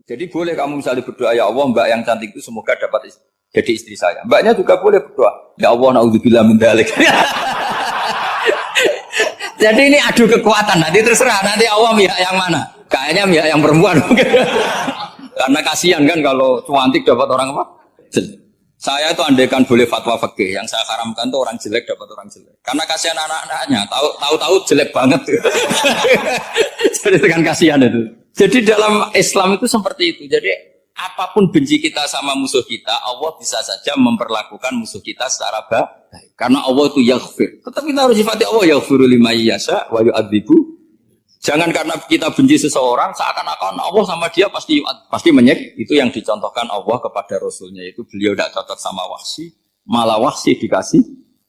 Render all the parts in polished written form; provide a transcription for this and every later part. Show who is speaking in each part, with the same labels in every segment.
Speaker 1: Jadi boleh kamu misalnya berdoa, ya Allah mbak yang cantik itu semoga dapat jadi istri saya. Mbaknya juga boleh berdoa, ya Allah naudzubillah min dzalik. Jadi ini adu kekuatan, nanti terserah, nanti Allah pihak yang mana? Kayaknya pihak yang perempuan. Karena kasihan kan kalau cantik dapat orang apa? Jelek. Saya itu andaikan boleh fatwa fikih, yang saya haramkan tuh orang jelek dapat orang jelek. Karena kasihan anak-anaknya, tahu-tahu jelek banget. Jadi dengan kasihan itu. Jadi dalam Islam itu seperti itu. Jadi apapun benci kita sama musuh kita, Allah bisa saja memperlakukan musuh kita secara baik. Karena Allah itu yaghfir. Tetapi kita harus sifati Allah yaghfiru liman yasha wa yu'adzibu. Jangan karena kita benci seseorang seakan-akan Allah sama dia pasti menyek. Itu yang dicontohkan Allah kepada Rasulnya, itu beliau tidak cocok sama Wahsy, malah Wahsy dikasih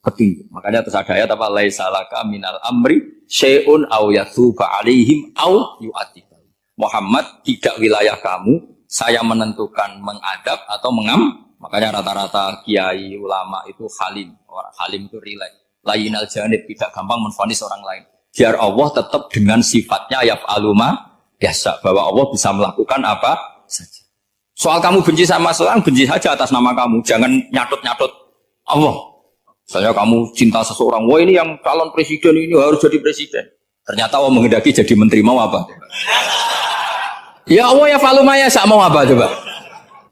Speaker 1: petunjuk. Makanya terus ada ayat apa? Laisa laka minal amri syai'un aw yatuba alaihim aw yu'adzib. Muhammad, tidak wilayah kamu, saya menentukan mengadab atau mengam. Makanya rata-rata kiai ulama itu halim. Orang halim itu rileks. Lainal janib, tidak gampang menvonis orang lain. Biar Allah tetap dengan sifatnya yaf'alu ma yasha, bahwa Allah bisa melakukan apa saja. Soal kamu benci sama seorang, benci saja atas nama kamu. Jangan nyatut-nyatut Allah. Misalnya kamu cinta seseorang, wah ini yang calon presiden ini harus jadi presiden. Ternyata Allah menghendaki jadi menteri, mau apa? Ya Allah ya falu maya mau apa coba?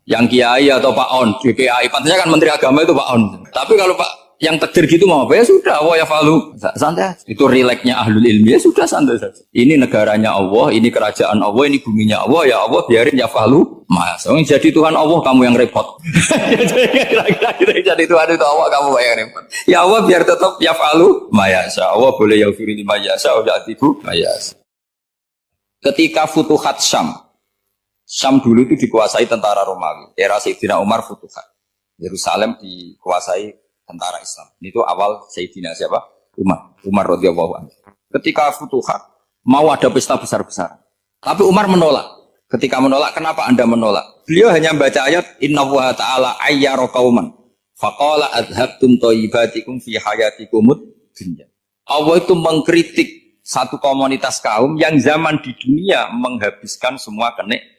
Speaker 1: Yang kiai atau Pak On, DPAI, pantasnya kan menteri agama itu Pak On. Tapi kalau Pak yang takdir gitu mau apa ya sudah, Allah ya falu santai. Itu rileksnya ahlul ilmi, ya sudah santai saja. Ini negaranya Allah, ini kerajaan Allah, ini buminya Allah, ya Allah biarin ya falu. Mas, jadi Tuhan Allah kamu yang repot. Jadi Tuhan itu Allah kamu yang repot. Ya Allah biar tetap ya falu mayasa. Allah boleh ya firli mayasa, ya atibu mayasa. Ketika Futuhat Syam dulu itu dikuasai tentara Romawi. Era Sayyidina Umar Futuhat. Yerusalem dikuasai tentara Islam. Itu awal Sayyidina siapa? Umar radhiyallahu anhu. Ketika Futuhat mau ada pesta besar-besaran. Tapi Umar menolak. Ketika menolak, kenapa Anda menolak? Beliau hanya baca ayat Innallaha ta'ala ayyara qauman faqala adhabtum thayyibatikum fi hayatikumud dunya. Allah itu mengkritik satu komunitas kaum yang zaman di dunia menghabiskan semua kenikmatan.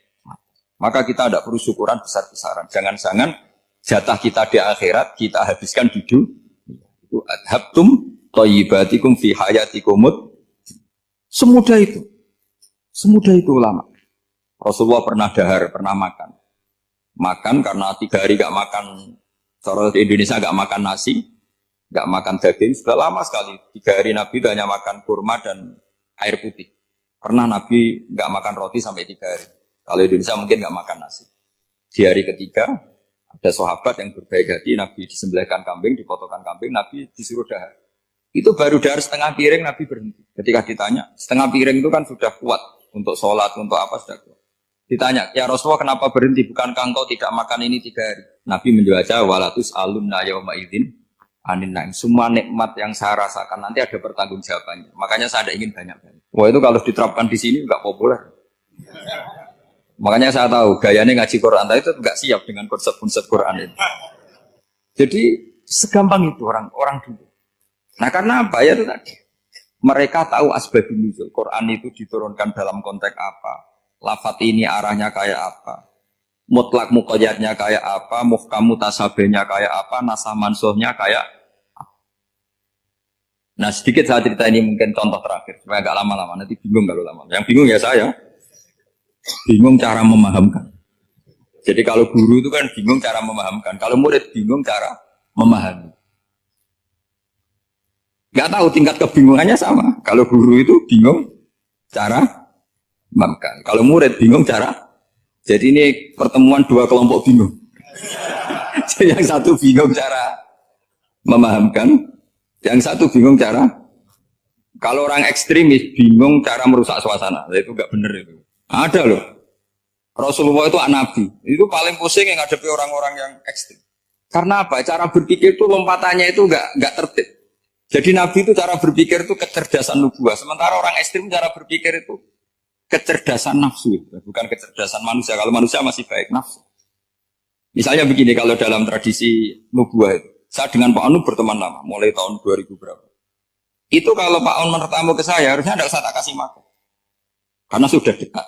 Speaker 1: Maka kita tidak perlu syukuran besar-besaran. Jangan-jangan jatah kita di akhirat kita habiskan di dunia. Itu adhabtum thayyibatikum fi hayatikumud. Semudah itu. Semudah itu ulama. Rasulullah pernah dahar, pernah makan. Makan karena 3 hari gak makan, cara di Indonesia gak makan nasi, gak makan daging, sudah lama sekali. 3 hari Nabi itu hanya makan kurma dan air putih. Pernah Nabi gak makan roti sampai 3 hari. Kalau Indonesia mungkin gak makan nasi. Di hari ketiga, ada sahabat yang berbaik hati, Nabi disembelihkan kambing, dipotongkan kambing, Nabi disuruh dahar. Itu baru dahar setengah piring, Nabi berhenti. Ketika ditanya, setengah piring itu kan sudah kuat untuk sholat, untuk apa sudah kuat. Ditanya, ya Rasulullah kenapa berhenti? Bukankah engkau tidak makan ini 3 hari? Nabi menjawab, walatus alumna yawma idzin anin naim. Semua nikmat yang saya rasakan nanti ada pertanggungjawabannya. Makanya saya tidak ingin banyak-banyak. Wah itu kalau diterapkan di sini enggak populer. Makanya saya tahu gayanya ngaji Quran itu enggak siap dengan konsep-konsep Quran ini. Jadi segampang itu orang dulu. Nah karena apa ya itu tadi? Mereka tahu asbabun nuzul. Quran itu diturunkan dalam konteks apa? Lafat ini arahnya kayak apa? Mutlak muqayyadnya kayak apa? Muhkam mutasabihnya kayak apa? Nasah mansuhnya kayak apa? Nah sedikit saya cerita ini mungkin contoh terakhir supaya agak lama-lama, nanti bingung kalau lama. Yang bingung ya saya. Bingung cara memahamkan. Jadi kalau guru itu kan bingung cara memahamkan. Kalau murid bingung cara memahami. Gak tahu tingkat kebingungannya sama. Kalau guru itu bingung cara memahamkan. Kalau murid bingung cara. Jadi ini pertemuan 2 kelompok bingung. Jadi yang satu bingung cara memahamkan, yang satu bingung cara. Kalau orang ekstremis bingung cara merusak suasana. Itu gak benar itu. Ada loh. Rasulullah itu nabi. Itu paling pusing yang ngadepi orang-orang yang ekstrem. Karena apa? Cara berpikir itu lompatannya itu gak tertib. Jadi nabi itu cara berpikir itu kecerdasan nubuah. Sementara orang ekstrem cara berpikir itu kecerdasan nafsu. Bukan kecerdasan manusia. Kalau manusia masih baik nafsu. Misalnya begini, kalau dalam tradisi nubuah itu. Saya dengan Pak Anu berteman lama. Mulai tahun 2000 berapa. Itu kalau Pak Anu bertamu ke saya, harusnya tidak usah tak kasih makan. Karena sudah dekat.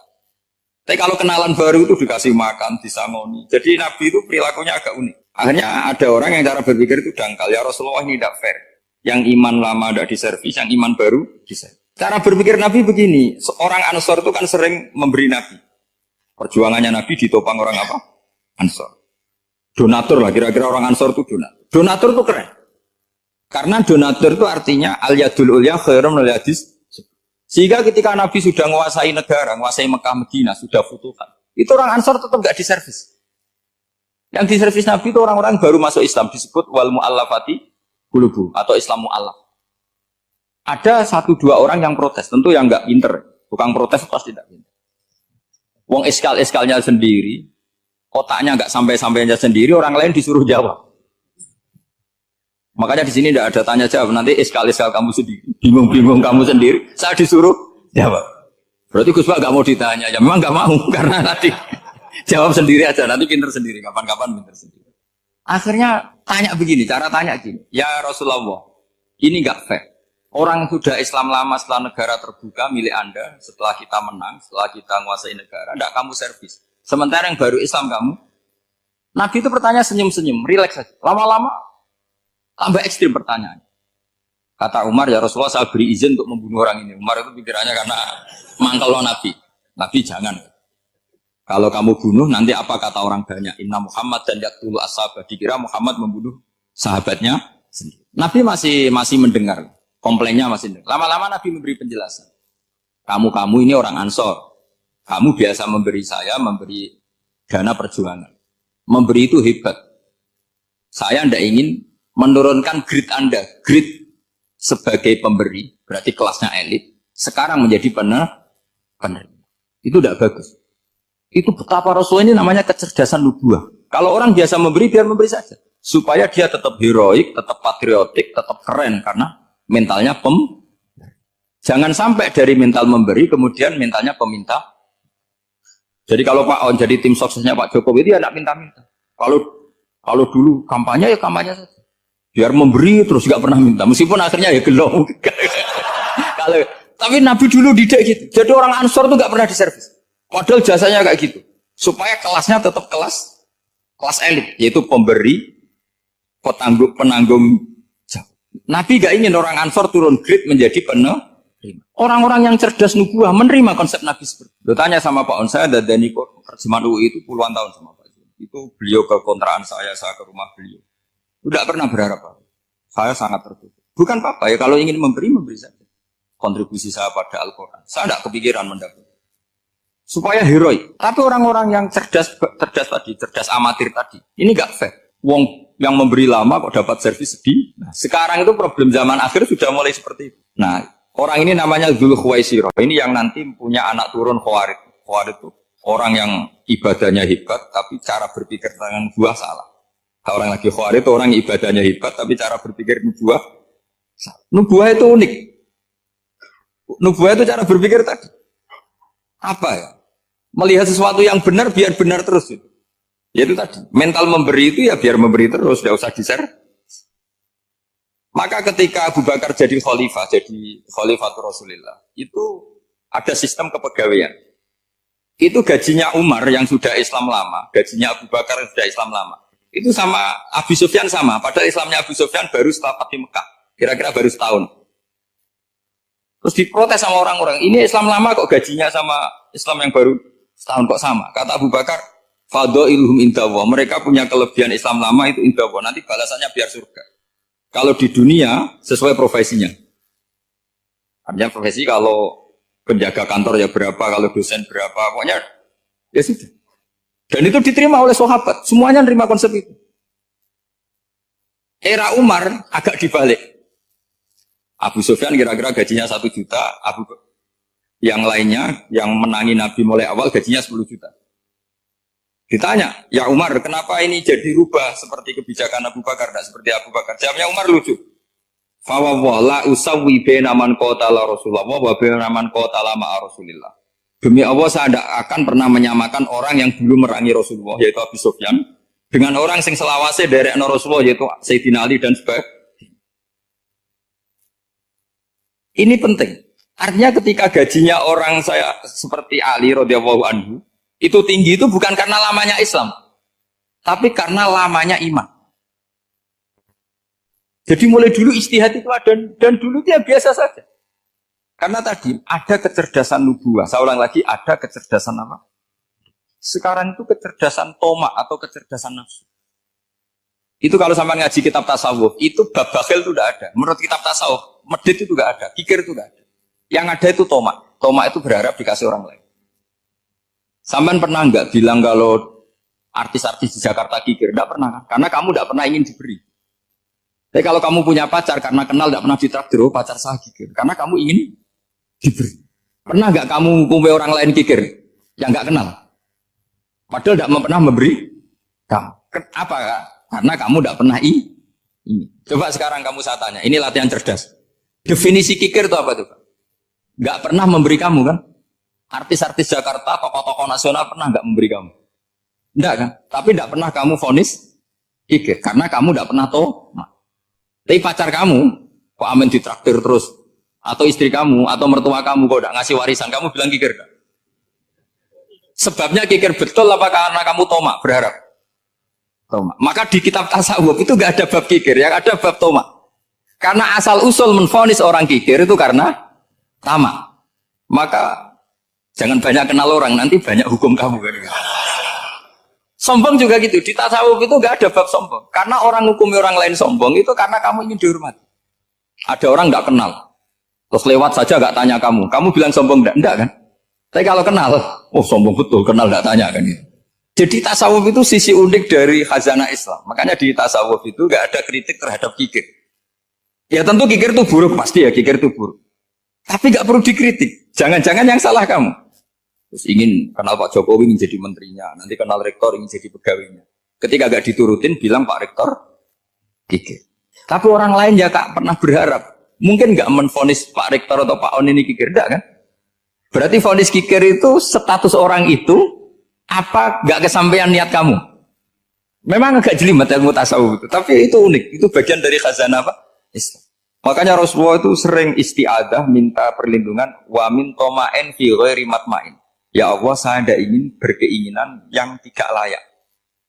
Speaker 1: Tapi kalau kenalan baru itu dikasih makan, disangoni. Jadi Nabi itu perilakunya agak unik. Akhirnya ada orang yang cara berpikir itu dangkal. Ya Rasulullah ini tidak fair. Yang iman lama tidak diservis, yang iman baru diservis. Cara berpikir Nabi begini, seorang Ansor itu kan sering memberi Nabi. Perjuangannya Nabi ditopang orang apa? Ansor. Donatur lah, kira-kira orang Ansor itu donatur. Donatur itu keren. Karena donatur itu artinya al-yadul ulya khairum minal yadis. Sehingga ketika Nabi sudah menguasai negara, menguasai Mekah Medina, sudah futuhat, itu orang Ansor tetap gak diservis. Yang diservis Nabi itu orang-orang baru masuk Islam, disebut wal mu'allafati qulubuhum atau Islam mu'allaf. Ada 1-2 orang yang protes, tentu yang gak pinter. Bukan protes pasti tidak pinter. Wong eskal-eskalnya sendiri, otaknya gak sampai-sampainya sendiri, orang lain disuruh jawab. Makanya di sini tidak ada tanya jawab. Nanti eskal-eskal kamu sendiri, bingung-bingung kamu sendiri. Saya disuruh jawab. Berarti Gus Pak nggak mau ditanya. Ya memang nggak mau karena nanti jawab sendiri aja. Nanti pinter sendiri. Kapan-kapan pinter sendiri. Akhirnya tanya begini. Cara tanya gini. Ya Rasulullah, ini nggak fair. Orang sudah Islam lama setelah negara terbuka milik Anda, setelah kita menang, setelah kita menguasai negara, tidak kamu servis. Sementara yang baru Islam kamu, Nabi itu bertanya senyum-senyum, rileks saja. Lama-lama tambah ekstrim pertanyaan. Kata Umar, ya Rasulullah saya beri izin untuk membunuh orang ini. Umar itu pikirannya karena mangkel Nabi. Nabi jangan. Kalau kamu bunuh nanti apa kata orang banyak? Inna Muhammad dan yaktulu ashabah. Dikira Muhammad membunuh sahabatnya sendiri. Nabi masih mendengar. Komplainnya masih mendengar. Lama-lama Nabi memberi penjelasan. Kamu ini orang Ansor. Kamu biasa memberi saya, memberi dana perjuangan. Memberi itu hebat. Saya tidak ingin menurunkan grade Anda, grade sebagai pemberi, berarti kelasnya elit, sekarang menjadi penerima. Itu tidak bagus. Itu betapa Rasul ini namanya kecerdasan nubuah. Kalau orang biasa memberi, biar memberi saja. Supaya dia tetap heroik, tetap patriotik, tetap keren, karena mentalnya Jangan sampai dari mental memberi, kemudian mentalnya peminta. Jadi kalau Pak On jadi tim suksesnya Pak Jokowi, itu ya tidak minta-minta. Kalau dulu kampanye, ya kampanye saja. Biar memberi terus gak pernah minta, meskipun akhirnya ya gelong. Tapi Nabi dulu tidak gitu. Jadi orang Ansor itu gak pernah diservis. Padahal jasanya kayak gitu. Supaya kelasnya tetap kelas elit, yaitu pemberi, penanggung jawab. Nabi gak ingin orang Ansor turun grade menjadi penerima. Orang-orang yang cerdas nubuah menerima konsep Nabi seperti itu. Tanya sama Pak On, saya dadani terjemahan UI itu puluhan tahun sama Pak. Itu beliau ke kontrakan saya ke rumah beliau. Tidak pernah berharap apa. Saya sangat tertutup. Bukan apa-apa ya, kalau ingin memberi saja. Kontribusi saya pada Al-Quran. Saya tidak kepikiran mendapat. Supaya heroik. Tapi orang-orang yang cerdas amatir tadi, ini nggak fair. Wong yang memberi lama kok dapat servis sedih. Nah, sekarang itu problem zaman akhir sudah mulai seperti itu. Nah, orang ini namanya Dzul Khuwaisirah. Ini yang nanti punya anak turun Khawarij. Khawarij itu orang yang ibadahnya hebat, tapi cara berpikir tentang buah salah. Orang lagi Khawarij itu orang ibadahnya hebat, tapi cara berpikir nubuah. Nubuah itu unik. Nubuah itu cara berpikir tadi. Apa ya? Melihat sesuatu yang benar, biar benar terus. Yaitu tadi. Mental memberi itu ya biar memberi terus, tidak usah di-share. Maka ketika Abu Bakar jadi Khalifatul Rasulullah, itu ada sistem kepegawaian. Itu gajinya Umar yang sudah Islam lama, gajinya Abu Bakar yang sudah Islam lama. Itu sama Abu Sufyan sama, padahal Islamnya Abu Sufyan baru setelah Fatih Mekah, kira-kira baru setahun. Terus diprotes sama orang-orang, ini Islam lama kok gajinya sama Islam yang baru setahun kok sama. Kata Abu Bakar, fadhailuhum indallah, mereka punya kelebihan Islam lama itu indallah, nanti balasannya biar surga. Kalau di dunia sesuai profesinya. Artinya profesi kalau penjaga kantor ya berapa, kalau dosen berapa, pokoknya ya sudah. Dan itu diterima oleh sahabat. Semuanya nerima konsep itu. Era Umar agak dibalik. Abu Sufyan kira-kira gajinya 1 juta. Yang lainnya yang menangi Nabi mulai awal gajinya 10 juta. Ditanya, ya Umar kenapa ini jadi rubah seperti kebijakan Abu Bakar, tidak seperti Abu Bakar. Jawabnya Umar lucu. Fawwala usawwi baina man qatala Rasulullah wa baina man qatala ma'a Rasulillah. Demi Allah saya tidak akan pernah menyamakan orang yang dulu merangi Rasulullah yaitu Abu Sufyan dengan orang yang selawase dari Rasulullah yaitu Sayyidina Ali dan sebagainya. Ini penting. Artinya ketika gajinya orang saya seperti Ali radhiyallahu anhu Itu tinggi itu bukan karena lamanya Islam, tapi karena lamanya iman. Jadi mulai dulu istihad itu ada, dan dulu dia biasa saja. Karena tadi ada kecerdasan nubuah. Saya ulang lagi, ada kecerdasan apa? Sekarang itu kecerdasan tomak atau kecerdasan nafsu. Itu kalau sampai ngaji kitab tasawuf, itu bab bakhil itu tidak ada. Menurut kitab tasawuf, medit itu tidak ada, kikir itu tidak ada. Yang ada itu tomak. Tomak itu berharap dikasih orang lain. Sampean pernah nggak bilang kalau artis-artis di Jakarta kikir? Tidak pernah kan? Karena kamu tidak pernah ingin diberi. Tapi kalau kamu punya pacar karena kenal tidak pernah ditraktir, oh pacar saya kikir. Karena kamu ingin diberi. Pernah nggak kamu ngumpai orang lain kikir yang nggak kenal? Padahal tidak pernah memberi kamu. Apa kak? Karena kamu tidak pernah ini. Coba sekarang kamu saya tanya, ini latihan cerdas. Definisi kikir itu apa tuh? Nggak pernah memberi kamu kan? Artis-artis Jakarta, tokoh-tokoh nasional pernah nggak memberi kamu? Enggak kan? Tapi tidak pernah kamu vonis kikir karena kamu tidak pernah tahu. Tapi pacar kamu kok amin ditraktir terus, atau istri kamu atau mertua kamu kok tidak ngasih warisan, kamu bilang kikir kan? Sebabnya kikir betul apa karena kamu tomak berharap? Tomak. Maka di kitab tasawuf itu nggak ada bab kikir, yang ada bab tomak. Karena asal usul menvonis orang kikir itu karena tamak. Maka jangan banyak kenal orang, nanti banyak hukum kamu kan? Sombong juga gitu, di tasawuf itu nggak ada bab sombong. Karena orang hukumi orang lain sombong itu karena kamu ingin dihormati. Ada orang nggak kenal, terus lewat saja nggak tanya kamu bilang sombong enggak kan? Tapi kalau kenal, oh sombong betul, kenal nggak tanya kan gitu. Jadi tasawuf itu sisi unik dari khazanah Islam. Makanya di tasawuf itu nggak ada kritik terhadap kikir. Ya tentu kikir itu buruk, pasti ya kikir itu buruk. Tapi nggak perlu dikritik. Jangan-jangan yang salah kamu. Terus ingin kenal Pak Jokowi ingin jadi menterinya, nanti kenal rektor ingin jadi pegawainya. Ketika gak diturutin bilang Pak Rektor kikir. Tapi orang lain ya kak pernah berharap, mungkin gak menvonis Pak Rektor atau Pak On ini kikir, enggak kan? Berarti vonis kikir itu status orang itu apa gak kesampaian niat kamu? Memang agak jelimet ilmu tasawuf itu, tapi itu unik, itu bagian dari khazanah apa? Islam. Makanya Rasulullah itu sering isti'adah minta perlindungan wa min toma'en fi ghairi matma'in. Ya Allah, saya tidak ingin berkeinginan yang tidak layak.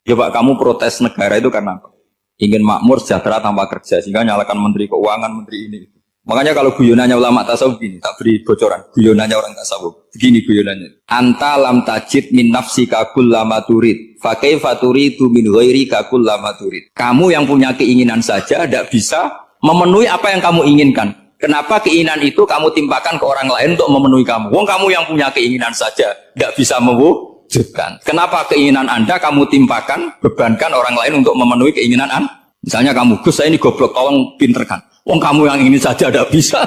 Speaker 1: Coba kamu protes negara itu karena apa? Ingin makmur, sejahtera tanpa kerja, sehingga nyalakan menteri keuangan, menteri ini. Makanya kalau guyonannya ulama tasawuf gini, tak beri bocoran. Guyonannya orang tasawuf, begini guyonannya. Anta lam tajid min nafsika kullama turid, fa kaifa turidu min ghairika kullama turid. Kamu yang punya keinginan saja tidak bisa memenuhi apa yang kamu inginkan. Kenapa keinginan itu kamu timpakan ke orang lain untuk memenuhi kamu? Wong kamu yang punya keinginan saja tidak bisa mewujudkan. Kenapa keinginan Anda kamu timpakan, bebankan orang lain untuk memenuhi keinginan Anda? Misalnya kamu, Gus saya ini goblok, tolong pinterkan. Wong kamu yang ini saja tidak bisa.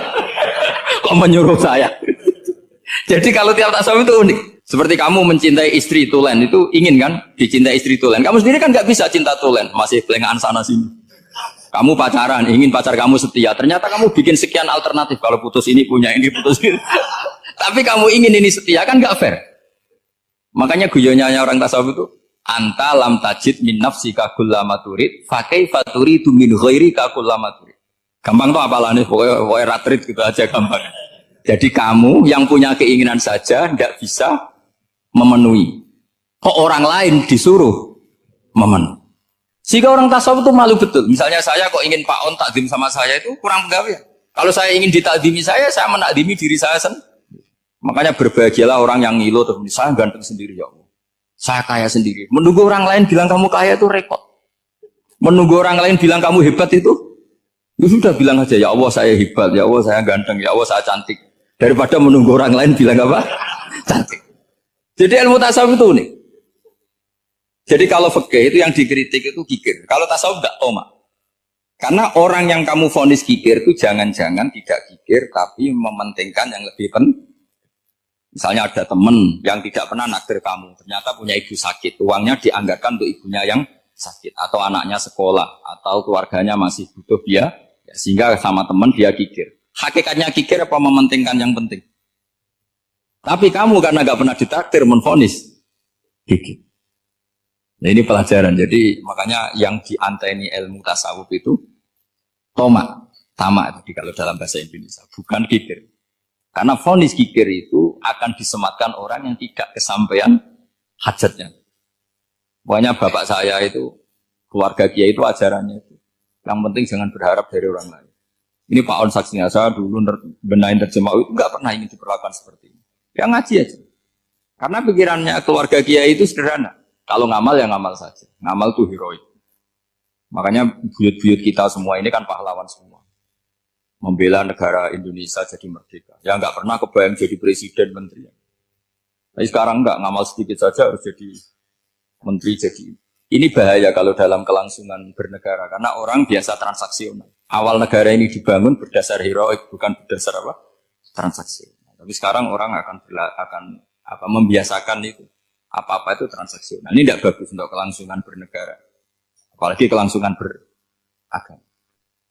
Speaker 1: Kok menyuruh saya? Jadi kalau tiap tasawuf itu unik. Seperti kamu mencintai istri tulen, itu ingin kan dicintai istri tulen. Kamu sendiri kan nggak bisa cinta tulen, masih pelengahan sana sini. Kamu pacaran, ingin pacar kamu setia. Ternyata kamu bikin sekian alternatif. Kalau putus ini punya ini, putus ini. Tapi kamu ingin ini setia, kan gak fair. Makanya guyonnya orang tasawuf itu, anta lam tajid min nafsika kullama turid, fa kaifa turidu min ghairika kullama turid. Gampang tuh apalane, pokoknya ratrit gitu aja gampang. Jadi kamu yang punya keinginan saja tidak bisa memenuhi. Kok orang lain disuruh memenuhi. Sehingga orang tasawuf itu malu betul. Misalnya saya kok ingin Pak On takdim sama saya itu kurang pegawai. Kalau saya ingin ditakdimi saya menakdimi diri saya sendiri. Makanya berbahagialah orang yang ngilu terus saya ganteng sendiri ya Allah. Saya kaya sendiri. Menunggu orang lain bilang kamu kaya itu repot. Menunggu orang lain bilang kamu hebat itu, ya sudah bilang aja ya Allah saya hebat, ya Allah saya ganteng, ya Allah saya cantik. Daripada menunggu orang lain bilang apa? Cantik. Jadi ilmu tasawuf itu nih. Jadi kalau fikih itu yang dikritik itu kikir. Kalau tasawuf enggak tomak. Karena orang yang kamu vonis kikir itu jangan-jangan tidak kikir tapi mementingkan yang lebih penting. Misalnya ada teman yang tidak pernah nakdir kamu, ternyata punya ibu sakit, uangnya dianggarkan untuk ibunya yang sakit atau anaknya sekolah atau keluarganya masih butuh dia, ya, sehingga sama teman dia kikir. Hakikatnya kikir apa mementingkan yang penting? Tapi kamu karena nggak pernah ditakdir menvonis kikir. Nah ini pelajaran, jadi makanya yang dianteni ilmu tasawuf itu tomak, tamak jadi kalau dalam bahasa Indonesia, bukan kikir. Karena vonis kikir itu akan disematkan orang yang tidak kesampaian hajatnya. Pokoknya bapak saya itu, keluarga kiai itu ajarannya itu. Yang penting jangan berharap dari orang lain. Ini Pak On saksinya, saya dulu benahin terjemah itu nggak pernah ingin diperlakukan seperti ini. Ya ngaji aja. Karena pikirannya keluarga kiai itu sederhana. Kalau ngamal ya ngamal saja. Ngamal itu heroik. Makanya buyut-buyut kita semua ini kan pahlawan semua. Membela negara Indonesia jadi merdeka. Ya nggak pernah kebayang jadi presiden, menteri. Tapi sekarang nggak, ngamal sedikit saja harus jadi menteri. Jadi ini bahaya kalau dalam kelangsungan bernegara. Karena orang biasa transaksional. Awal negara ini dibangun berdasar heroik, bukan berdasar apa? Transaksional. Tapi sekarang orang akan membiasakan itu. Apa-apa itu transaksional. Ini tidak bagus untuk kelangsungan bernegara. Apalagi kelangsungan beragama.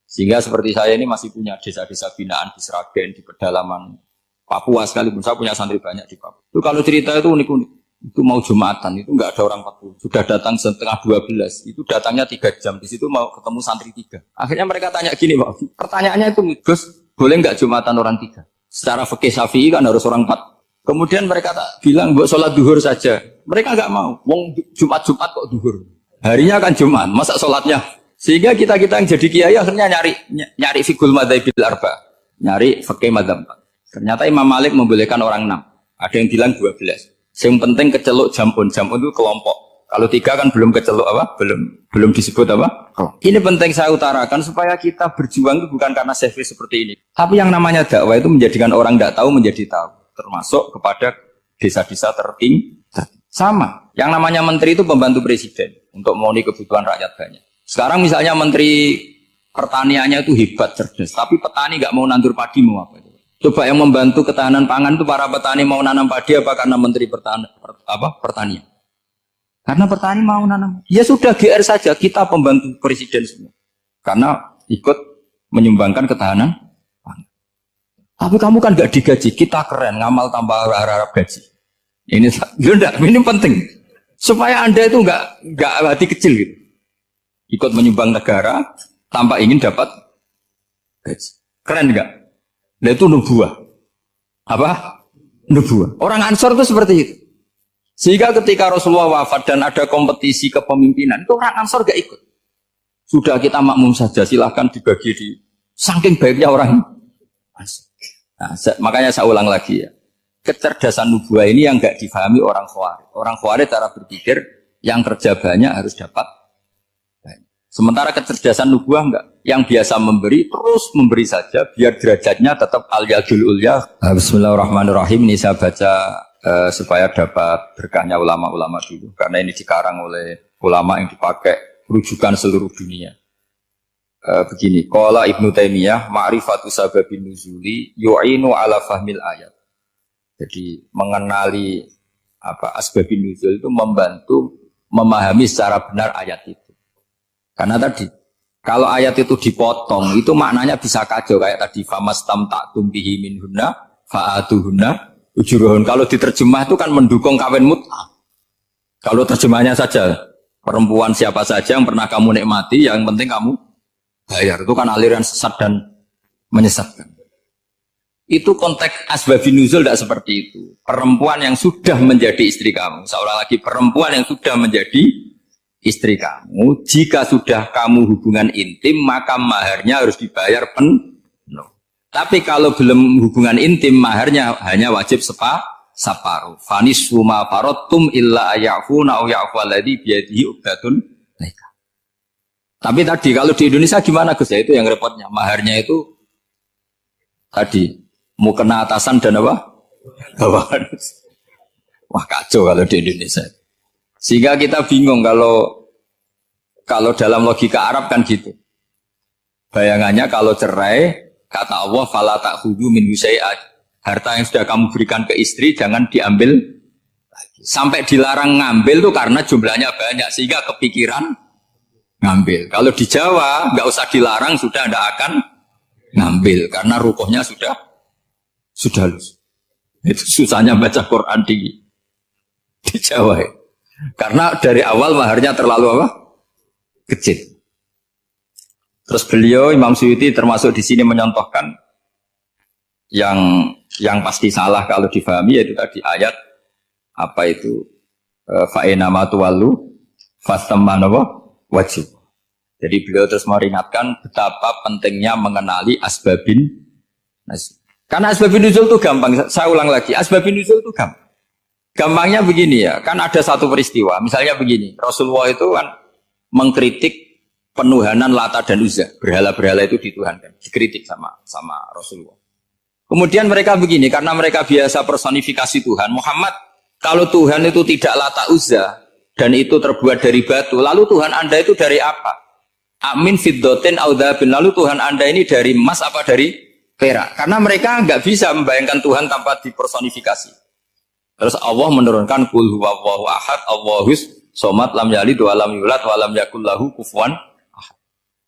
Speaker 1: Sehingga seperti saya ini masih punya desa-desa binaan di Sragen, di pedalaman Papua sekalipun. Saya punya santri banyak di Papua. Itu kalau cerita itu unik-unik. Itu mau Jumatan, itu nggak ada orang 40. Sudah datang setengah 12. Itu datangnya 3 jam. Di situ mau ketemu santri 3. Akhirnya mereka tanya gini, Pak. Pertanyaannya itu, Gus, boleh nggak Jumatan orang 3? Secara fikih Syafi'i kan harus orang 4. Kemudian mereka bilang, buat sholat duhur saja. Mereka nggak mau. Wong Jumat-Jumat kok duhur. Harinya kan Jumat, masa sholatnya? Sehingga kita-kita yang jadi kiai akhirnya nyari fikul madzhabil arba. Nyari fikih madzhab 4. Ternyata Imam Malik membolehkan orang 6. Ada yang bilang 12. Yang penting keceluk jamun itu kelompok. Kalau 3 kan belum keceluk apa? Belum disebut apa? Ini penting saya utarakan supaya kita berjuang itu bukan karena selfish seperti ini. Tapi yang namanya dakwah itu menjadikan orang tidak tahu menjadi tahu. Termasuk kepada desa-desa tertinggi. Sama. Yang namanya menteri itu pembantu presiden untuk memenuhi kebutuhan rakyat banyak. Sekarang misalnya menteri pertaniannya itu hebat, cerdas. Tapi petani nggak mau nandur padi, mau apa itu? Coba yang membantu ketahanan pangan itu para petani mau nanam padi apa karena menteri pertanian? Karena petani mau nanam. Ya sudah GR saja, kita pembantu presiden semua. Karena ikut menyumbangkan ketahanan pangan. Tapi kamu kan nggak digaji, kita keren, ngamal tambah harap gaji. Ini penting. Supaya Anda itu nggak hati kecil gitu. Ikut menyumbang negara tanpa ingin dapat gaji. Keren nggak? Nah itu nubuah. Apa? Nubuah. Orang Ansor itu seperti itu. Sehingga ketika Rasulullah wafat dan ada kompetisi kepemimpinan, itu orang Ansor gak ikut. Sudah kita makmum saja, silahkan dibagi di saking baiknya orang Ansor. Nah, makanya saya ulang lagi ya. Kecerdasan nubuah ini yang gak difahami orang Khawarij. Orang Khawarij cara berpikir yang kerja banyak harus dapat banyak. Sementara kecerdasan nubuah enggak. Yang biasa memberi, terus memberi saja, biar derajatnya tetap al-yadul ulya. Bismillahirrahmanirrahim. Ini saya baca supaya dapat berkahnya ulama-ulama dulu. Karena ini dikarang oleh ulama yang dipakai rujukan seluruh dunia. Begini, qala Ibnu Taimiyah, ma'rifatu sababin nuzuli yu'inu ala fahmil ayat. Jadi mengenali asbabin nuzul itu membantu memahami secara benar ayat itu. Karena tadi kalau ayat itu dipotong, itu maknanya bisa kacau kayak tadi famastam ta'tum bihi minhunna fa'atuhunna ujurun. Kalau diterjemah itu kan mendukung kawin mut'ah. Kalau terjemahnya saja perempuan siapa saja yang pernah kamu nikmati, yang penting kamu bayar. Itu kan aliran sesat dan menyesatkan. Itu konteks asbabun nuzul tidak seperti itu. Perempuan yang sudah menjadi istri kamu, seolah lagi perempuan yang sudah menjadi istri kamu, jika sudah kamu hubungan intim, maka maharnya harus dibayar penuh. Tapi kalau belum hubungan intim, maharnya hanya wajib separuh. Fanisfu ma faradtum illa ayafuna aw ya'fu alladhi biyadihi uqdatun nikah. Tapi tadi kalau di Indonesia gimana Gus? Ya itu yang repotnya. Maharnya itu tadi mau kena atasan dan apa? Bawahan. Wah kacau kalau di Indonesia. Sehingga kita bingung kalau dalam logika Arab kan gitu. Bayangannya kalau cerai, kata Allah, fala ta'khudhu minhu syai'an. Harta yang sudah kamu berikan ke istri jangan diambil lagi. Sampai dilarang ngambil tuh karena jumlahnya banyak sehingga kepikiran ngambil. Kalau di Jawa nggak usah dilarang, sudah tidak akan ngambil karena rukuhnya sudah lulus. Itu susahnya baca Quran di Jawa ya. Karena dari awal maharnya terlalu apa? Kecil. Terus beliau Imam Suyuti termasuk di sini menyontohkan yang pasti salah kalau difahami yaitu tadi ayat apa itu Fa'ina matuwalu fastamma napa wajib. Jadi beliau terus meringatkan betapa pentingnya mengenali asbabin nuzul. Karena asbabin nuzul itu gampang. Saya ulang lagi, asbabin nuzul itu gampang. Gampangnya begini ya, kan ada satu peristiwa. Misalnya begini, Rasulullah itu kan mengkritik penuhanan Lata dan Uzza, berhala-berhala itu dituhankan, dikritik sama Rasulullah. Kemudian mereka begini, karena mereka biasa personifikasi Tuhan. Muhammad, kalau Tuhan itu tidak Lata Uzza dan itu terbuat dari batu, lalu Tuhan Anda itu dari apa? Amin fiddotin audabin, lalu Tuhan Anda ini dari emas apa dari perak? Karena mereka nggak bisa membayangkan Tuhan tanpa dipersonifikasi. Terus Allah menurunkan qul huwallahu ahad, Allahus somad, lam yalid wa lam yulad wa lam yakul lahu kufuwan.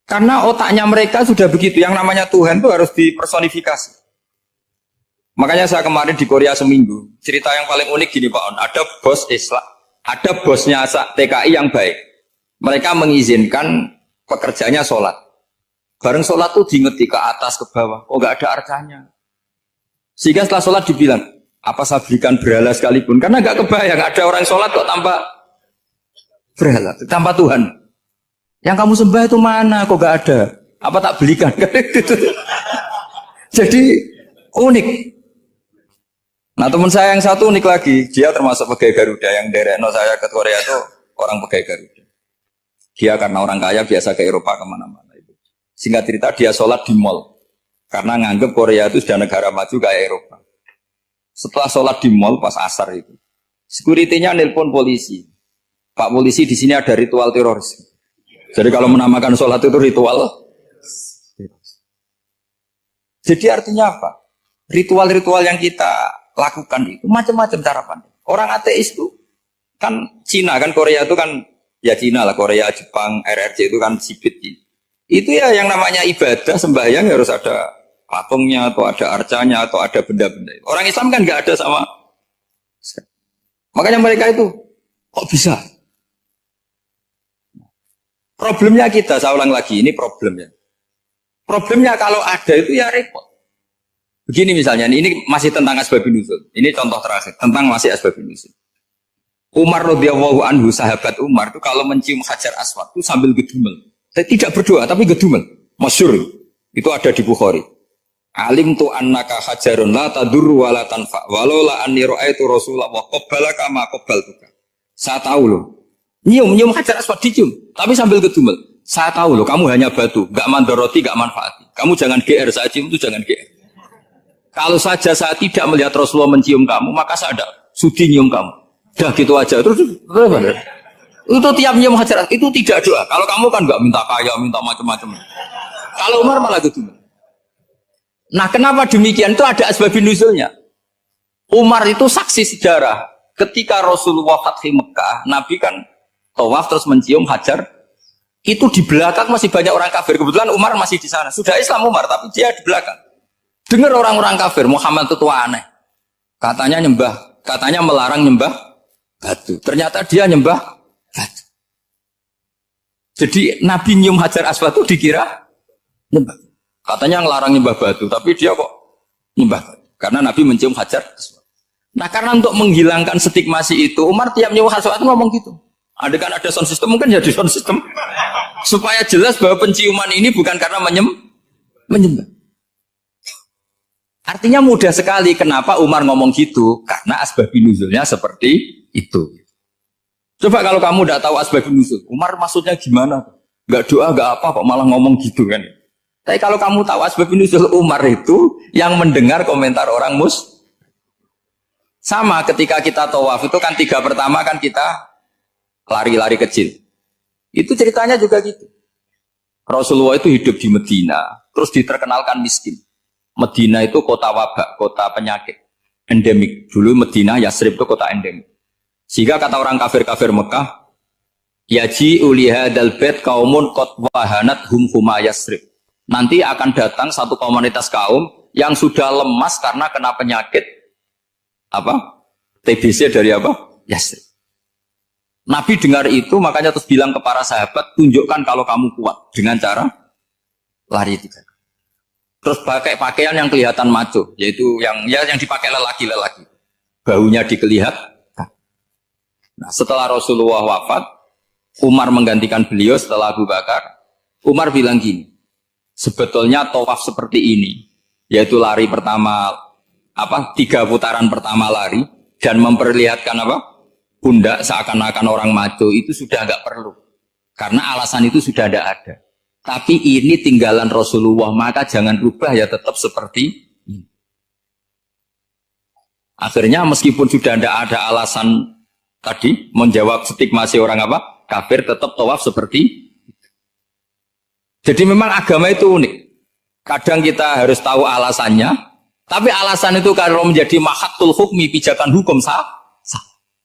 Speaker 1: Karena otaknya mereka sudah begitu, yang namanya Tuhan itu harus dipersonifikasi. Makanya saya kemarin di Korea seminggu, cerita yang paling unik gini Pak On, ada bos Islam, ada bosnya TKI yang baik. Mereka mengizinkan pekerjanya sholat. Bareng sholat tuh diingeti ke atas, ke bawah, kok gak ada arcanya. Sehingga setelah sholat dibilang, apa saya berikan berhala sekalipun? Karena gak kebayang, ada orang sholat kok tanpa berhala, tanpa Tuhan. Yang kamu sembah itu mana? Kok gak ada? Apa tak belikan? Jadi unik. Nah teman saya yang satu unik lagi. Dia termasuk pegawai Garuda. Yang derekno saya ke Korea itu orang pegawai Garuda. Dia karena orang kaya biasa ke Eropa kemana-mana. Singkat cerita dia sholat di mall. Karena nganggep Korea itu sudah negara maju kayak Eropa. Setelah sholat di mall pas asar itu. Security-nya nelpon polisi. Pak polisi di sini ada ritual teroris. Jadi kalau menamakan sholat itu ritual. Jadi artinya apa? Ritual-ritual yang kita lakukan itu macam-macam cara pandang. Orang ateis itu kan Cina, kan Korea itu kan ya Cina lah, Korea, Jepang, RRC itu kan sipit. Itu ya yang namanya ibadah, sembahyang harus ada patungnya atau ada arcanya atau ada benda-benda. Orang Islam kan nggak ada sama. Makanya mereka itu kok bisa? Problemnya kita, saya ulang lagi, ini problemnya. Problemnya kalau ada itu ya repot. Begini misalnya, ini masih tentang asbabun nuzul. Ini contoh terakhir, tentang masih asbabun nuzul. Umar radhiyallahu anhu, sahabat Umar itu kalau mencium Hajar Aswad itu sambil gedumel. Tidak berdoa, tapi gedumel. Masyhur. Itu ada di Bukhari. Alim tu annaka hajarun la tadurru wa la tanfa. Walau la anni ra'aitu Rasulullah wa qabbalaka ma qabbaltuka. Saya tahu loh. Nyium Hajar Aswad dicium, tapi sambil gedumel. Saya tahu loh, kamu hanya batu, gak mandoroti, gak manfaati. Kamu jangan GR, saya cium itu jangan GR. Kalau saja saya tidak melihat Rasulullah mencium kamu, maka saya ada sudi nyium kamu. Dah gitu aja. Terus itu tiap nyium Hajar Aswad, itu tidak doa. Kalau kamu kan gak minta kaya, minta macam-macam. Kalau Umar malah gedumel. Nah kenapa demikian? Itu ada asbabun nuzulnya. Umar itu saksi sejarah. Ketika Rasulullah Fathi Mekah, Nabi kan tawaf terus mencium Hajar, itu di belakang masih banyak orang kafir. Kebetulan Umar masih di sana. Sudah Islam Umar, tapi dia di belakang. Dengar orang-orang kafir, Muhammad itu tua aneh. Katanya melarang nyembah batu. Ternyata dia nyembah batu. Jadi Nabi nyium Hajar Aswad itu dikira nyembah. Katanya ngelarang nyembah batu, tapi dia kok nyembah batu. Karena Nabi mencium Hajar Aswad. Nah karena untuk menghilangkan stigmasi itu, Umar tiap nyium Hajar Aswad itu ngomong gitu. Ada kan ada sound system, mungkin jadi sound system supaya jelas bahwa penciuman ini bukan karena menyembah. Artinya mudah sekali kenapa Umar ngomong gitu, karena asbabun nuzulnya seperti itu. Coba kalau kamu tidak tahu asbabun nuzul, Umar maksudnya gimana? Gak doa, gak apa kok malah ngomong gitu kan? Tapi kalau kamu tahu asbabun nuzul Umar itu yang mendengar komentar orang sama ketika kita tawaf itu kan 3 pertama kan kita lari-lari kecil. Itu ceritanya juga gitu. Rasulullah itu hidup di Medina, terus diterkenalkan miskin. Medina itu kota wabak, kota penyakit, endemik. Dulu Medina, Yasrib itu kota endemik. Sehingga kata orang kafir-kafir Mekah, yaji uliha dalbet kaumun kot wahanat huma Yasrib. Nanti akan datang satu komunitas kaum yang sudah lemas karena kena penyakit apa? TBC dari apa? Yasrib. Nabi dengar itu, makanya terus bilang ke para sahabat, tunjukkan kalau kamu kuat dengan cara lari 3 kali. Terus pakai pakaian yang kelihatan maco, yaitu yang dipakai lelaki-lelaki. Bahunya dikelihat. Nah, setelah Rasulullah wafat, Umar menggantikan beliau setelah Abu Bakar. Umar bilang gini, sebetulnya tawaf seperti ini, yaitu lari pertama, 3 putaran pertama lari, dan memperlihatkan pundak seakan-akan orang maco, itu sudah agak perlu. Karena alasan itu sudah ada. Tapi ini tinggalan Rasulullah, maka jangan rubah ya tetap seperti ini. Akhirnya meskipun sudah tidak ada alasan tadi menjawab stigmasi orang kafir, tetap tawaf seperti itu. Jadi memang agama itu unik. Kadang kita harus tahu alasannya, tapi alasan itu kalau menjadi mahatul hukmi, pijakan hukum sah.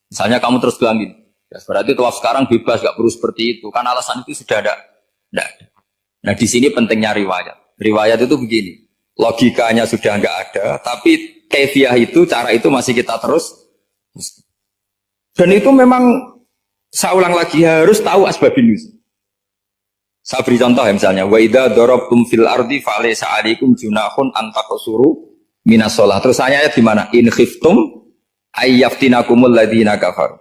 Speaker 1: Misalnya kamu terus bilang gini, ya berarti tawaf sekarang bebas, gak perlu seperti itu. Kan alasan itu sudah ada. Nah di sini pentingnya riwayat. Riwayat itu begini, logikanya sudah nggak ada, tapi kaifiah itu, cara itu masih kita terus. Dan itu memang, saya ulang lagi, harus tahu asbabun nuzul. Saya beri contoh ya misalnya, wa idza darabtum fil ardi falaysa 'alaikum junahun an taqsuru minas shalah. Terus ayat di mana? In khiftum ayyaftinakumul ladzina kafaru.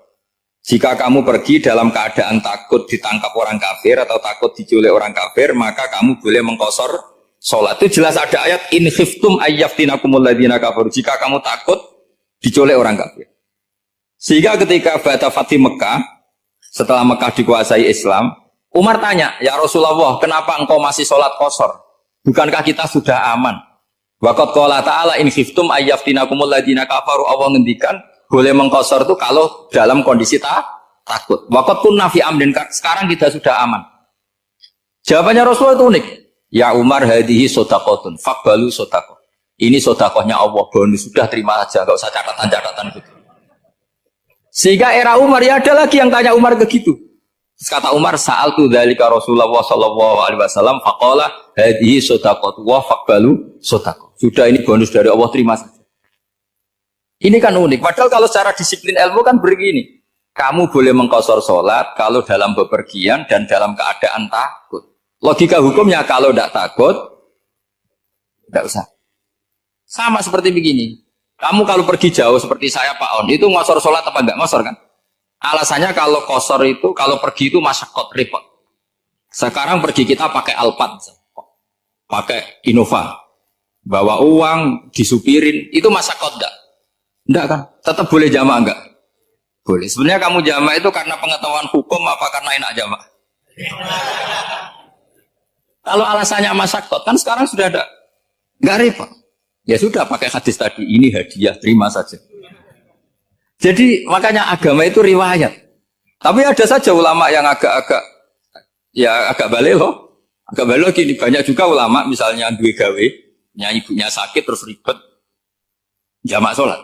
Speaker 1: Jika kamu pergi dalam keadaan takut ditangkap orang kafir atau takut diculik orang kafir, maka kamu boleh mengqasar salat. Itu jelas ada ayat in khiftum ayyaftinakumul ladzina kafaru. Jika kamu takut diculik orang kafir. Sehingga ketika Ba'da Fathi Mekah, setelah Mekah dikuasai Islam, Umar tanya, ya Rasulullah, kenapa engkau masih sholat qasar? Bukankah kita sudah aman? Waqad qala ta'ala in khiftum ayyaftinakumul ladzina kafaru. Allah ngendikan boleh mengqasar itu kalau dalam kondisi takut. Waqad kunna fi amrin, sekarang kita sudah aman. Jawabannya Rasulullah itu unik. Ya Umar, hadihi shadaqatun faqbalu shadaqah. Ini sedekahnya Allah, bonus, sudah terima aja, enggak usah catatan-catatan gitu. Sehingga era Umar ya ada lagi yang tanya Umar begitu. Terus kata Umar, sa'altu dzalika Rasulullah sallallahu alaihi wasallam faqala hadhihi shadaqatu wa faqbalu shadaqah. Sudah ini bonus dari Allah, terima saja. Ini kan unik. Padahal kalau secara disiplin ilmu kan begini. Kamu boleh mengqasar salat kalau dalam bepergian dan dalam keadaan takut. Logika hukumnya kalau tidak takut tidak usah. Sama seperti begini. Kamu kalau pergi jauh seperti saya Pak On, itu ngosor sholat apa enggak ngosor kan? Alasannya kalau kosor itu, kalau pergi itu masyakot, repot. Sekarang pergi kita pakai Alphard, pakai Innova, bawa uang, disupirin, itu masyakot enggak? Enggak kan? Tetap boleh jamaah enggak? Boleh. Sebenarnya kamu jamaah itu karena pengetahuan hukum apa karena enak jamaah? Kalau alasannya masyakot, kan sekarang sudah ada, enggak repot. Ya sudah pakai hadis tadi, ini hadiah, terima saja. Jadi makanya agama itu riwayat. Tapi ada saja ulama yang agak balik loh. Agak balik gini, banyak juga ulama misalnya duwe gawe, ibunya sakit terus ribet jamak sholat.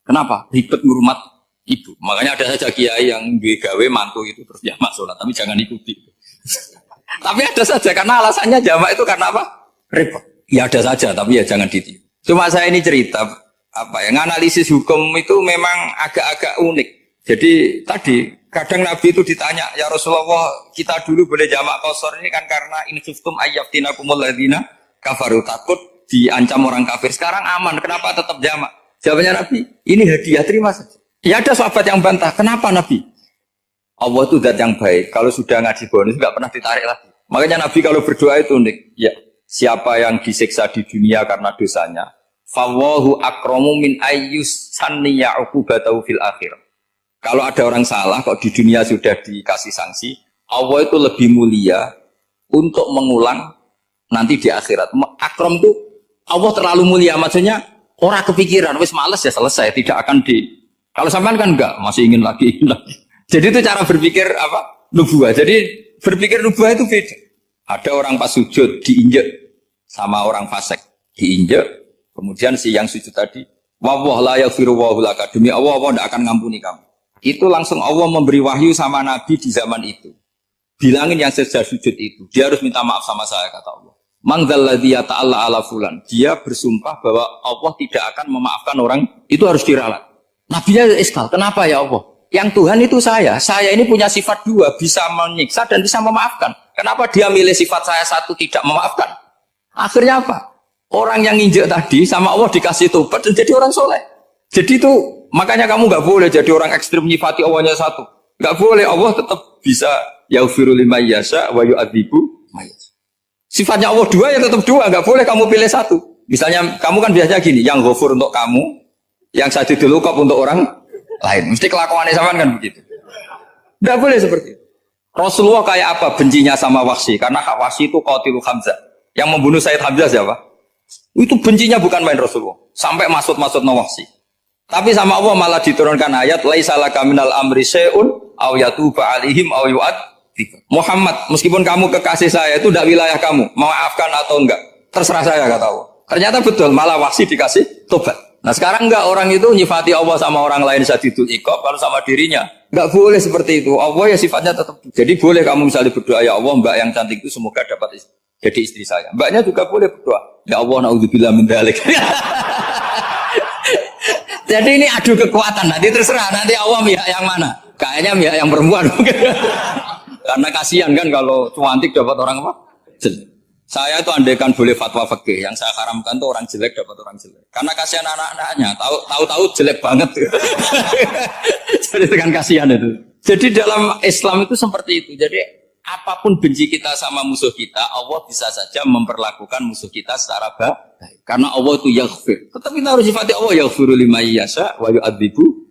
Speaker 1: Kenapa? Ribet ngurmat ibu. Makanya ada saja kiai yang duwe gawe mantu itu terus jamak sholat, tapi jangan ikuti. Tapi ada saja karena alasannya jamak itu karena apa? Ribet. Ya ada saja, tapi ya jangan ditiru. Cuma saya ini cerita analisis hukum itu memang agak-agak unik. Jadi tadi kadang Nabi itu ditanya, ya Rasulullah, kita dulu boleh jamak qasar ini kan karena in khiftum ayyaftinakumul ladzina kafaru, takut diancam orang kafir. Sekarang aman, kenapa tetap jamak? Jawabannya Nabi, ini hadiah, terima saja. Ya ada sahabat yang bantah, kenapa Nabi? Allah itu zat yang baik, kalau sudah ngaji bonus nggak pernah ditarik lagi. Makanya Nabi kalau berdoa itu unik. Ya, siapa yang disiksa di dunia karena dosanya, fawahu akramu min ayyus sanniya uqubatahu fil akhir. Kalau ada orang salah kok di dunia sudah dikasih sanksi, Allah itu lebih mulia untuk mengulang nanti di akhirat. Akram itu Allah terlalu mulia, maksudnya orang kepikiran wis males ya selesai, tidak akan kalau sampean kan enggak, masih ingin lagi. Jadi itu cara berpikir nubuah. Jadi berpikir nubuah itu beda. Ada orang pas sujud diinjek sama orang fasik, diinjek. Kemudian si yang sujud tadi, wawah la yaghfiru wa laka, demi Allah tidak akan ngampuni kamu. Itu langsung Allah memberi wahyu sama Nabi di zaman itu. Bilangin yang sejak sujud itu, dia harus minta maaf sama saya, kata Allah. Mangdzalladzi yata'alla ala fulan. Dia bersumpah bahwa Allah tidak akan memaafkan orang, itu harus diralat. Nabinya iskal, kenapa ya Allah? Yang Tuhan itu saya ini punya sifat dua, bisa menyiksa dan bisa memaafkan. Kenapa dia milih sifat saya satu tidak memaafkan? Akhirnya apa? Orang yang injek tadi sama Allah dikasih tobat dan jadi orang soleh. Jadi itu Makanya kamu nggak boleh jadi orang ekstrim nyifati Allahnya satu. Nggak boleh. Allah tetap bisa yaghfiru liman yasha wa yu'adzibu may yasha. Sifatnya Allah dua ya tetap dua. Nggak boleh kamu pilih satu. Misalnya kamu kan biasanya gini, yang ghafur untuk kamu, yang sadidul uqab untuk orang lain. Mesti kelakuannya sama kan begitu. Nggak boleh seperti itu. Rasulullah kayak apa bencinya sama Wahsy? Karena Wahsy itu qatilul Hamzah. Yang membunuh Sayyid Hamzah siapa? Itu bencinya bukan main Rasulullah. Sampai maksud-maksud Wahsy. Tapi sama Allah malah diturunkan ayat laisa laka minal amri syai'un aw yatuba alaihim aw yu'adzib. Muhammad, meskipun kamu kekasih saya itu tidak wilayah kamu, maafkan atau enggak, terserah saya kata Allah. Ternyata betul, malah Wahsy dikasih tobat. Nah sekarang enggak, orang itu nyifati Allah sama orang lain sadidul iqab, kalau sama dirinya enggak boleh seperti itu. Allah ya sifatnya tetap. Jadi boleh kamu misalnya berdoa, ya Allah mbak yang cantik itu semoga dapat jadi istri saya. Mbaknya juga boleh berdoa, ya Allah naudzubillah min dzalik. Jadi ini adu kekuatan, nanti terserah, nanti Allah pihak yang mana? Kayaknya pihak yang perempuan. Karena kasihan kan kalau cantik dapat orang apa? Jelek. Saya itu andaikan boleh fatwa fikih, yang saya haramkan tuh orang jelek dapat orang jelek. Karena kasihan anak-anaknya, tahu-tahu jelek banget. Jadi kan kasihan itu. Jadi dalam Islam itu seperti itu. Jadi apapun benci kita sama musuh kita, Allah bisa saja memperlakukan musuh kita secara baik. Karena Allah itu yaghfir. Tetap kita harus sifati Allah yaghfiru liman yasha wa yu'adzibu.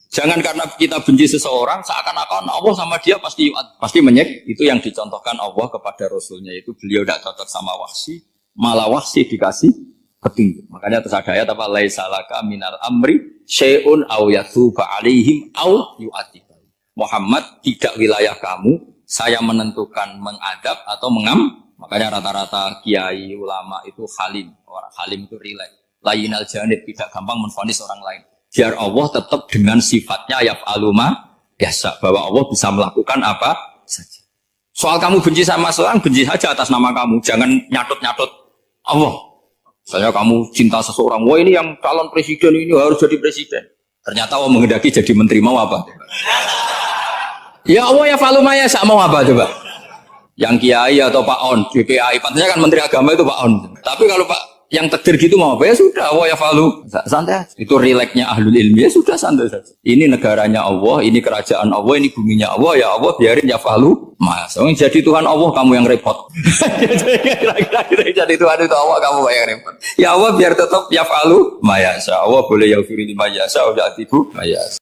Speaker 1: Jangan karena kita benci seseorang seakan-akan Allah sama dia pasti menyek. Itu yang dicontohkan Allah kepada Rasulnya, itu beliau tidak cocok sama Wahsy, malah Wahsy dikasih petunjuk. Makanya terus ada ayat apa laisa laka minal amri syai'un aw yatuba alaihim aw yu'adzib. Muhammad, tidak wilayah kamu saya menentukan mengadab atau mengam. Makanya rata-rata kiai ulama itu halim. Orang halim itu rileks. Lainal janib, tidak gampang menvonis orang lain. Biar Allah tetap dengan sifatnya yaf'alu ma yasha, bahwa Allah bisa melakukan apa saja. Soal kamu benci sama seorang, benci saja atas nama kamu. Jangan nyatut-nyatut Allah. Misalnya kamu cinta seseorang, wah ini yang calon presiden ini harus jadi presiden. Ternyata Allah menghendaki jadi menteri, mau apa? Ya Allah ya falu maya sak mau apa coba? Yang kiai atau Pak On, DPAI, pantasnya kan menteri agama itu Pak On. Tapi kalau Pak yang takdir gitu mau apa ya sudah, Allah ya falu santai. Itu rileksnya ahlul ilmi, ya sudah santai saja. Ini negaranya Allah, ini kerajaan Allah, ini buminya Allah, ya Allah biarin ya falu. Mas, jadi Tuhan Allah kamu yang repot. Jadi Tuhan itu Allah kamu yang repot. Ya Allah biar tetap ya falu. Mayasa Allah boleh yaghfir liman yasha wa yu'adzibu may yasha.